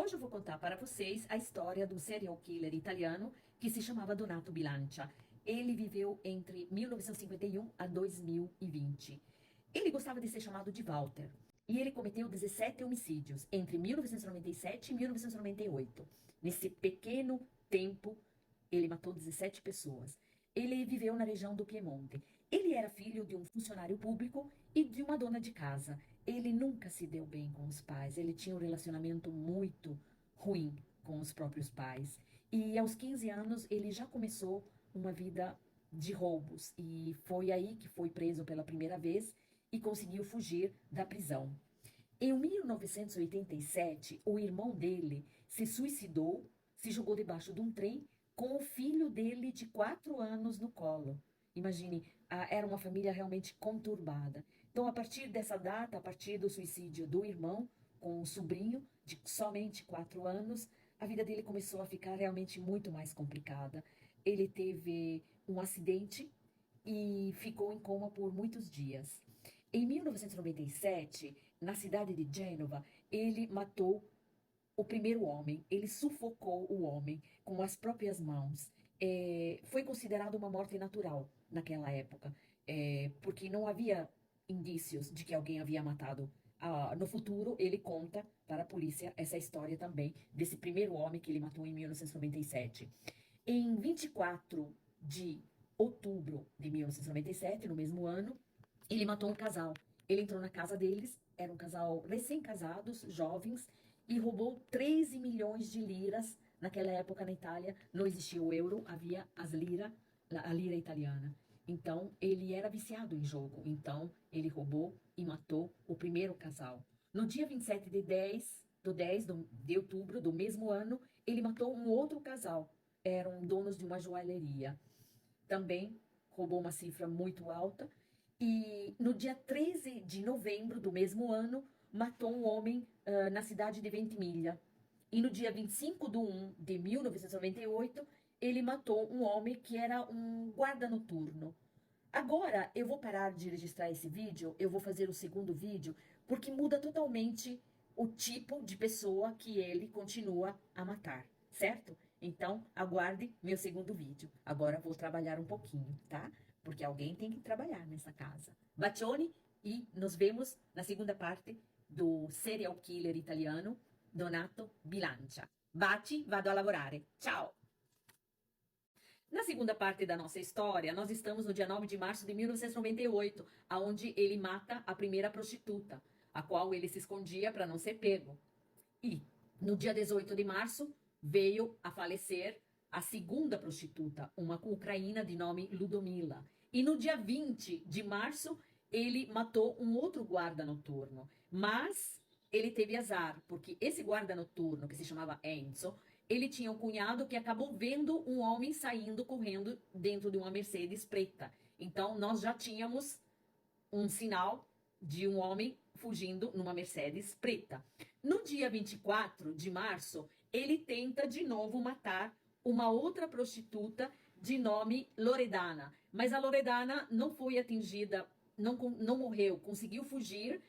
Hoje eu vou contar para vocês a história do serial killer italiano que se chamava Donato Bilancia. Ele viveu entre 1951 a 2020. Ele gostava de ser chamado de Walter e ele cometeu 17 homicídios entre 1997 e 1998. Nesse pequeno tempo, ele matou 17 pessoas. Ele viveu na região do Piemonte. Ele era filho de um funcionário público e de uma dona de casa. Ele nunca se deu bem com os pais. Ele tinha um relacionamento muito ruim com os próprios pais. E aos 15 anos ele já começou uma vida de roubos. E foi aí que foi preso pela primeira vez e conseguiu fugir da prisão. Em 1987, o irmão dele se suicidou, se jogou debaixo de um trem com o filho dele de 4 anos no colo. Imagine, era uma família realmente conturbada. Então, a partir dessa data, a partir do suicídio do irmão com o sobrinho de somente 4 anos, a vida dele começou a ficar realmente muito mais complicada. Ele teve um acidente e ficou em coma por muitos dias. Em 1997, na cidade de Gênova, ele matou o primeiro homem, ele sufocou o homem com as próprias mãos. Foi considerado uma morte natural naquela época, porque não havia indícios de que alguém havia matado. No futuro, ele conta para a polícia essa história também desse primeiro homem que ele matou em 1997. Em 24 de outubro de 1997, no mesmo ano, ele matou um casal. Ele entrou na casa deles, era um casal recém-casados, jovens, e roubou 13 milhões de liras. Naquela época na Itália não existia o euro, havia a lira italiana. Então ele era viciado em jogo. Então ele roubou e matou o primeiro casal. No dia 27 de outubro do mesmo ano, ele matou um outro casal. Eram donos de uma joalheria. Também roubou uma cifra muito alta. E no dia 13 de novembro do mesmo ano, matou um homem na cidade de Ventimiglia. E no dia 25 de 1 de 1998, ele matou um homem que era um guarda noturno. Agora, eu vou parar de registrar esse vídeo, eu vou fazer o segundo vídeo, porque muda totalmente o tipo de pessoa que ele continua a matar, certo? Então, aguarde meu segundo vídeo. Agora vou trabalhar um pouquinho, tá? Porque alguém tem que trabalhar nessa casa. Bacione e nos vemos na segunda parte do serial killer italiano Donato Bilancia. Baci, vado a lavorare. Ciao! Na segunda parte da nossa história, nós estamos no dia 9 de março de 1998, onde ele mata a primeira prostituta, a qual ele se escondia para não ser pego. E no dia 18 de março, veio a falecer a segunda prostituta, uma ucraína de nome Ludomila. E no dia 20 de março, ele matou um outro guarda noturno. Mas ele teve azar, porque esse guarda noturno, que se chamava Enzo, ele tinha um cunhado que acabou vendo um homem saindo correndo dentro de uma Mercedes preta. Então, nós já tínhamos um sinal de um homem fugindo numa Mercedes preta. No dia 24 de março, ele tenta de novo matar uma outra prostituta de nome Loredana. Mas a Loredana não foi atingida, não morreu, conseguiu fugir.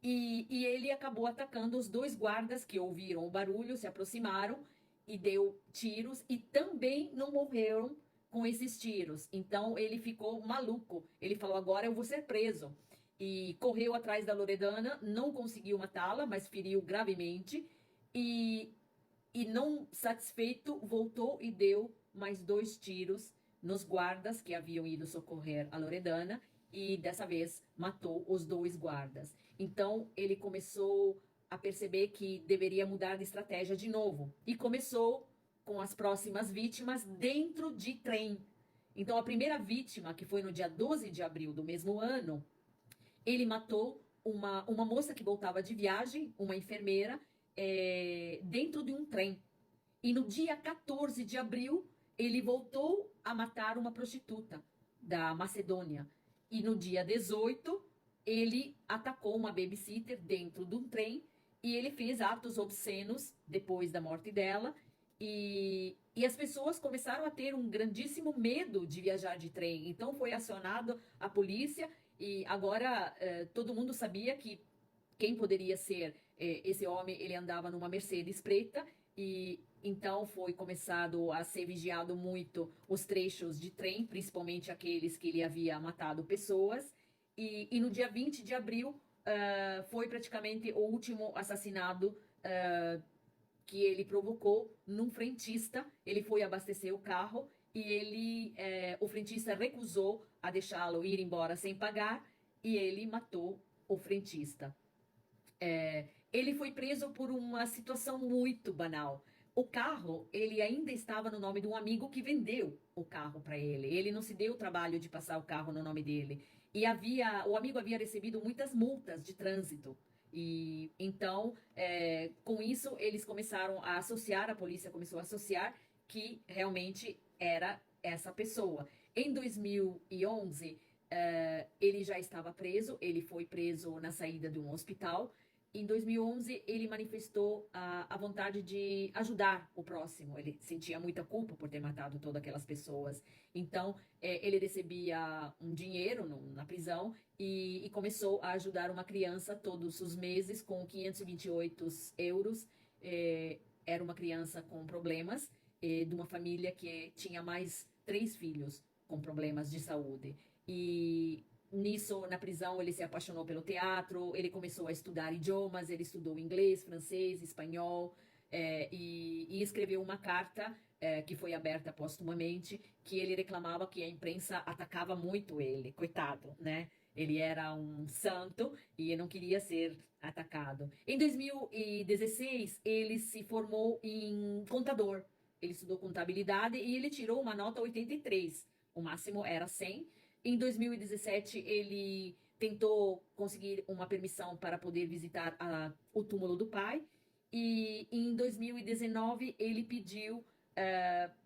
E ele acabou atacando os dois guardas que ouviram o barulho, se aproximaram e deu tiros e também não morreram com esses tiros. Então ele ficou maluco. Ele falou: agora eu vou ser preso. E correu atrás da Loredana, não conseguiu matá-la, mas feriu gravemente. E, e não satisfeito, voltou e deu mais 2 tiros nos guardas que haviam ido socorrer a Loredana. E dessa vez matou os 2 guardas. Então ele começou a perceber que deveria mudar de estratégia de novo. E começou com as próximas vítimas dentro de trem. Então a primeira vítima, que foi no dia 12 de abril do mesmo ano, ele matou uma moça que voltava de viagem, uma enfermeira, dentro de um trem. E no dia 14 de abril, ele voltou a matar uma prostituta da Macedônia. E no dia 18, ele atacou uma babysitter dentro de um trem e ele fez atos obscenos depois da morte dela. E as pessoas começaram a ter um grandíssimo medo de viajar de trem. Então foi acionado a polícia e agora todo mundo sabia que quem poderia ser esse homem. Ele andava numa Mercedes preta e então foi começado a ser vigiado muito os trechos de trem, principalmente aqueles que ele havia matado pessoas. E no dia 20 de abril foi praticamente o último assassinato que ele provocou num frentista. Ele foi abastecer o carro e o frentista recusou a deixá-lo ir embora sem pagar e ele matou o frentista. Ele foi preso por uma situação muito banal. O carro, ele ainda estava no nome de um amigo que vendeu o carro para ele. Ele não se deu o trabalho de passar o carro no nome dele. E o amigo havia recebido muitas multas de trânsito. E então, com isso, eles começaram a associar, a polícia começou a associar que realmente era essa pessoa. Em 2011, ele já estava preso, ele foi preso na saída de um hospital. Em 2011, ele manifestou a vontade de ajudar o próximo. Ele sentia muita culpa por ter matado todas aquelas pessoas. Então, ele recebia um dinheiro na prisão e começou a ajudar uma criança todos os meses com 528 euros. Era uma criança com problemas, de uma família que tinha mais 3 filhos com problemas de saúde. E nisso, na prisão, ele se apaixonou pelo teatro, ele começou a estudar idiomas, ele estudou inglês, francês, espanhol, e escreveu uma carta que foi aberta postumamente, que ele reclamava que a imprensa atacava muito ele, coitado, né? Ele era um santo e não queria ser atacado. Em 2016, ele se formou em contador. Ele estudou contabilidade e ele tirou uma nota 83. O máximo era 100. Em 2017, ele tentou conseguir uma permissão para poder visitar o túmulo do pai. E em 2019, ele pediu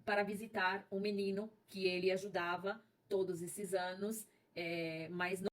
para visitar um menino que ele ajudava todos esses anos, mas não